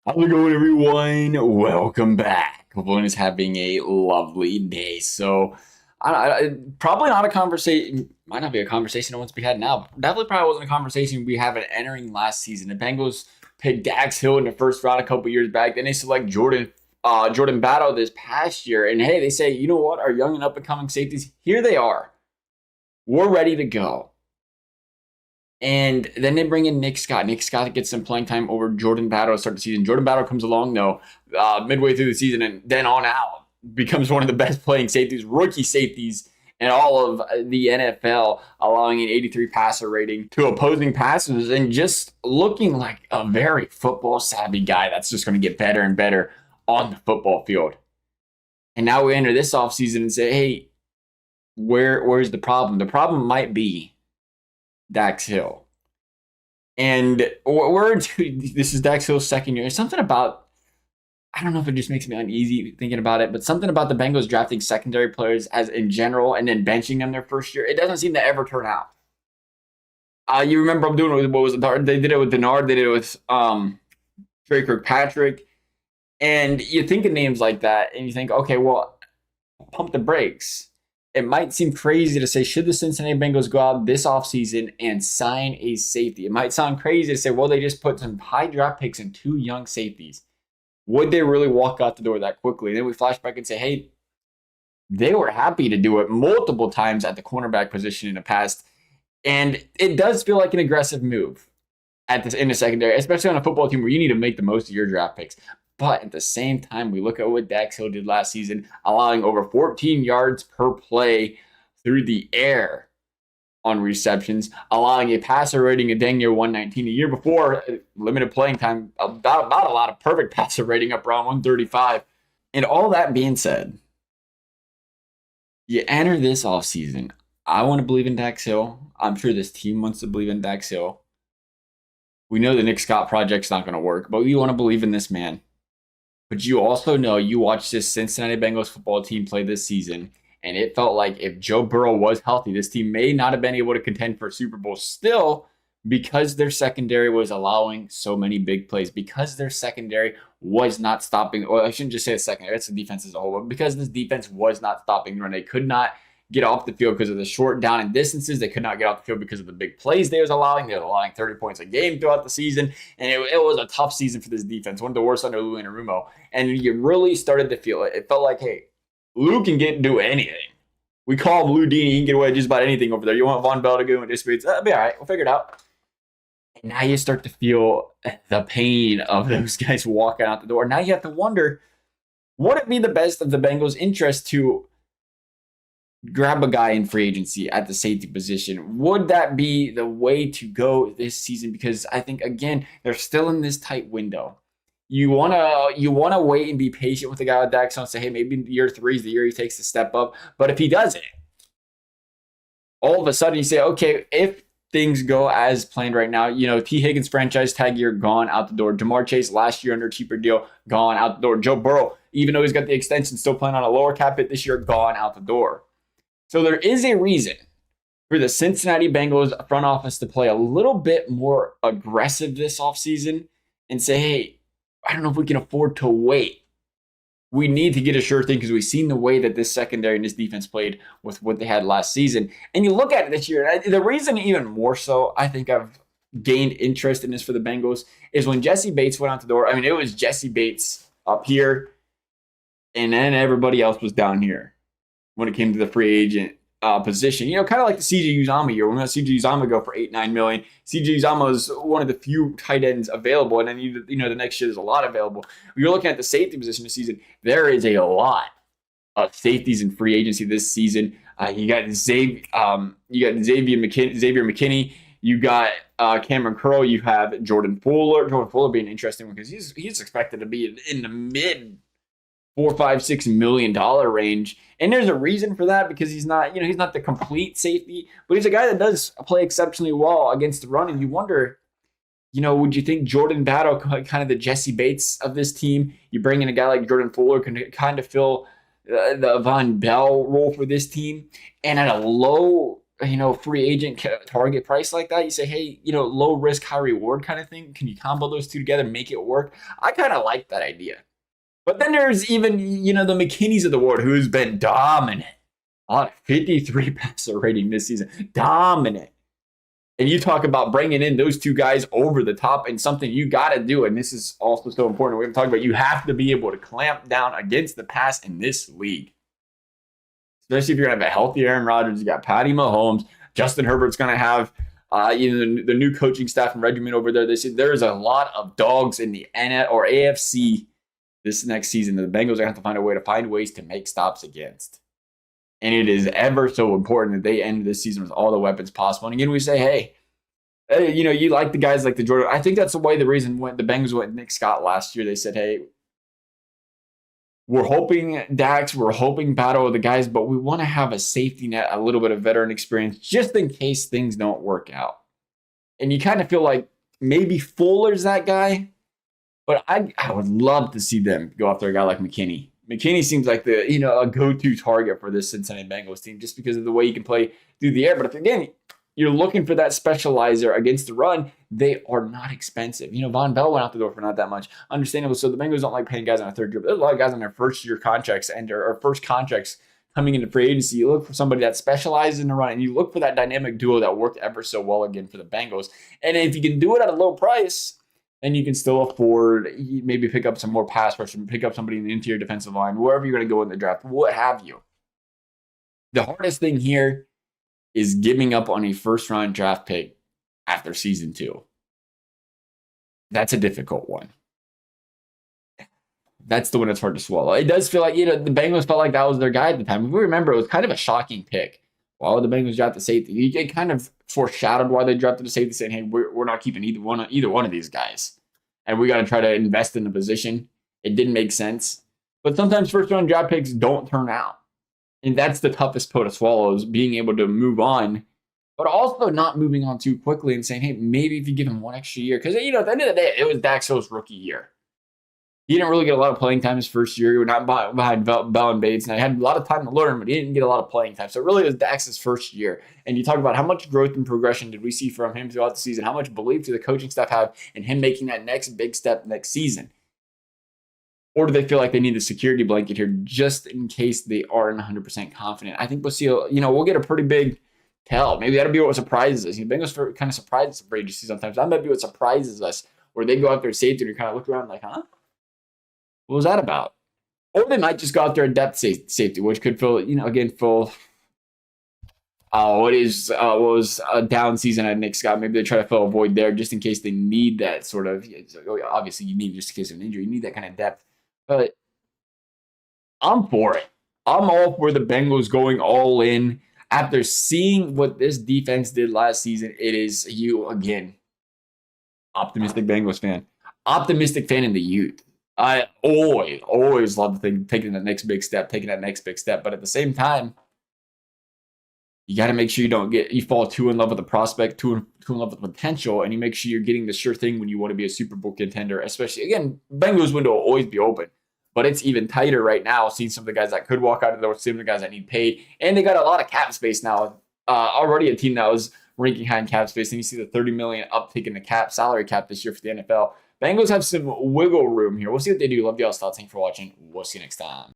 How's it going, everyone? Welcome back. Hope everyone is having a lovely day. Probably not a conversation. Might not be a conversation that wants to be had now. But definitely, probably wasn't a conversation we had entering last season. The Bengals picked Dax Hill in the first round a couple years back. Then they select Jordan Battle this past year. And hey, they say, you know what? Our young and up and coming safeties, here they are. We're ready to go. And then they bring in Nick Scott. Nick Scott gets some playing time over Jordan Battle to start the season. Jordan Battle comes along, though, midway through the season and then on out becomes one of the best playing safeties, rookie safeties in all of the NFL, allowing an 83 passer rating to opposing passers and just looking like a very football savvy guy that's just going to get better and better on the football field. And now we enter this offseason and say, hey, where's the problem? The problem might be Dax Hill. And this is Dax Hill's second year. Something about, I don't know if it just makes me uneasy thinking about it, but something about the Bengals drafting secondary players as in general and then benching them their first year, it doesn't seem to ever turn out. You remember I'm doing what was it? They did it with Denard, they did it with Trey Kirkpatrick. And you think of names like that and you think, okay, well, pump the brakes. It might seem crazy to say, should the Cincinnati Bengals go out this offseason and sign a safety? It might sound crazy to say, well, they just put some high draft picks and two young safeties. Would they really walk out the door that quickly? And then we flash back and say, hey, they were happy to do it multiple times at the cornerback position in the past. And it does feel like an aggressive move in the secondary, especially on a football team where you need to make the most of your draft picks. But at the same time, we look at what Dax Hill did last season, allowing over 14 yards per play through the air on receptions, allowing a passer rating of dang near 119. A year before, limited playing time, about a lot of perfect passer rating up around 135. And all that being said, you enter this offseason. I want to believe in Dax Hill. I'm sure this team wants to believe in Dax Hill. We know the Nick Scott project's not going to work, but we want to believe in this man. But you also know you watched this Cincinnati Bengals football team play this season, and it felt like if Joe Burrow was healthy, this team may not have been able to contend for a Super Bowl still because their secondary was allowing so many big plays, because their secondary was not stopping. Well, I shouldn't just say the secondary, it's the defense as a whole, but because this defense was not stopping the run. They could not get off the field because of the short down and distances. They could not get off the field because of the big plays they was allowing. They were allowing 30 points a game throughout the season. And it was a tough season for this defense, one of the worst under Lou Anarumo. And you really started to feel it. It felt like, hey, Lou can do anything. We call him Lou Dini. He can get away with just about anything over there. You want Von Bell to go and disputes? That'll be all right. We'll figure it out. And now you start to feel the pain of those guys walking out the door. Now you have to wonder, would it be the best of the Bengals' interest to grab a guy in free agency at the safety position? Would that be the way to go this season? Because I think, again, they're still in this tight window. You wanna wait and be patient with the guy with Dax and say, hey, maybe year 3 is the year he takes the step up. But if he doesn't, all of a sudden you say, okay, if things go as planned right now, T. Higgins franchise tag year gone out the door. Jamar Chase last year under a cheaper deal gone out the door. Joe Burrow, even though he's got the extension, still playing on a lower cap hit this year, gone out the door. So there is a reason for the Cincinnati Bengals front office to play a little bit more aggressive this offseason and say, hey, I don't know if we can afford to wait. We need to get a sure thing because we've seen the way that this secondary and this defense played with what they had last season. And you look at it this year, and the reason even more so I think I've gained interest in this for the Bengals is when Jesse Bates went out the door. I mean, it was Jesse Bates up here, and then everybody else was down here when it came to the free agent position. Kind of like the CJ Uzomah year. When we let CJ Uzomah go for $8-9 million. CJ Uzomah is one of the few tight ends available, and then the next year there's a lot available. When you're looking at the safety position this season, there is a lot of safeties in free agency this season. You got Xavier McKinney. You got Cameron Curl. You have Jordan Fuller. Jordan Fuller being an interesting one because he's expected to be in the mid $4-5-6 million range. And there's a reason for that because he's not the complete safety, but he's a guy that does play exceptionally well against the run. And you wonder, would you think Jordan Battle, kind of the Jesse Bates of this team, you bring in a guy like Jordan Fuller, can kind of fill the Von Bell role for this team? And at a low free agent target price like that. You say, hey, low risk, high reward kind of thing. Can you combo those two together, make it work? I kind of like that idea. But then there's even, the McKinneys of the world who's been dominant on 53 passer rating this season. Dominant. And you talk about bringing in those two guys over the top and something you got to do. And this is also so important. We haven't talked about you have to be able to clamp down against the pass in this league. Especially if you're going to have a healthy Aaron Rodgers. You got Patty Mahomes. Justin Herbert's going to have the new coaching staff and regimen over there. There's a lot of dogs in the NF or AFC this next season. The Bengals are going to have to find ways to make stops against. And it is ever so important that they end this season with all the weapons possible. And again, we say, hey, you like the guys like the Jordan. I think that's the reason when the Bengals went Nick Scott last year. They said, hey, we're hoping Dax, we're hoping Battle with the guys, but we want to have a safety net, a little bit of veteran experience, just in case things don't work out. And you kind of feel like maybe Fuller's that guy, but I would love to see them go after a guy like McKinney. McKinney seems like a go-to target for this Cincinnati Bengals team just because of the way he can play through the air. But if, again, you're looking for that specializer against the run, they are not expensive. Von Bell went out the door for not that much. Understandable. So the Bengals don't like paying guys on a third year. But there's a lot of guys on their first-year contracts or first contracts coming into free agency. You look for somebody that specializes in the run, and you look for that dynamic duo that worked ever so well again for the Bengals. And if you can do it at a low price, and you can still afford maybe pick up some more pass rush and pick up somebody in the interior defensive line, wherever you're going to go in the draft, what have you. The hardest thing here is giving up on a first-round draft pick after season 2. That's a difficult one. That's the one that's hard to swallow. It does feel like, the Bengals felt like that was their guy at the time. If we remember, it was kind of a shocking pick. Why would the Bengals draft the safety? It kind of foreshadowed why they drafted the safety, saying, hey, we're not keeping either one of these guys. And we got to try to invest in the position. It didn't make sense. But sometimes first-round draft picks don't turn out. And that's the toughest pill to swallow, is being able to move on, but also not moving on too quickly and saying, hey, maybe if you give him one extra year. Because, at the end of the day, it was Dax Hill's rookie year. He didn't really get a lot of playing time his first year. He was not behind Bell and Bates. And he had a lot of time to learn, but he didn't get a lot of playing time. So it really was Dax's first year. And you talk about how much growth and progression did we see from him throughout the season? How much belief do the coaching staff have in him making that next big step next season? Or do they feel like they need a security blanket here just in case they aren't 100% confident? I think we'll see, we'll get a pretty big tell. Maybe that'll be what surprises us. Bengals kind of surprises us for agency sometimes. That might be what surprises us, where they go out there safety and you kind of look around like, huh? What was that about? Or they might just go out there at depth safety, which could fill, what was a down season at Nick Scott. Maybe they try to fill a void there just in case they need that sort of, obviously you need just in case of an injury, you need that kind of depth. But I'm for it. I'm all for the Bengals going all in. After seeing what this defense did last season, it is you, again, optimistic Bengals fan. Optimistic fan in the youth. I always love taking that next big step, But at the same time, you got to make sure you fall too in love with the prospect, too in love with the potential, and you make sure you're getting the sure thing when you want to be a Super Bowl contender. Especially, again, Bengals window will always be open, but it's even tighter right now. Seeing some of the guys that could walk out of there, seeing the guys that need paid, and they got a lot of cap space now. Already a team that was ranking high in cap space, and you see the $30 million uptick in the salary cap this year for the NFL. Bengals have some wiggle room here. We'll see what they do. Love y'all's thoughts. Thanks for watching. We'll see you next time.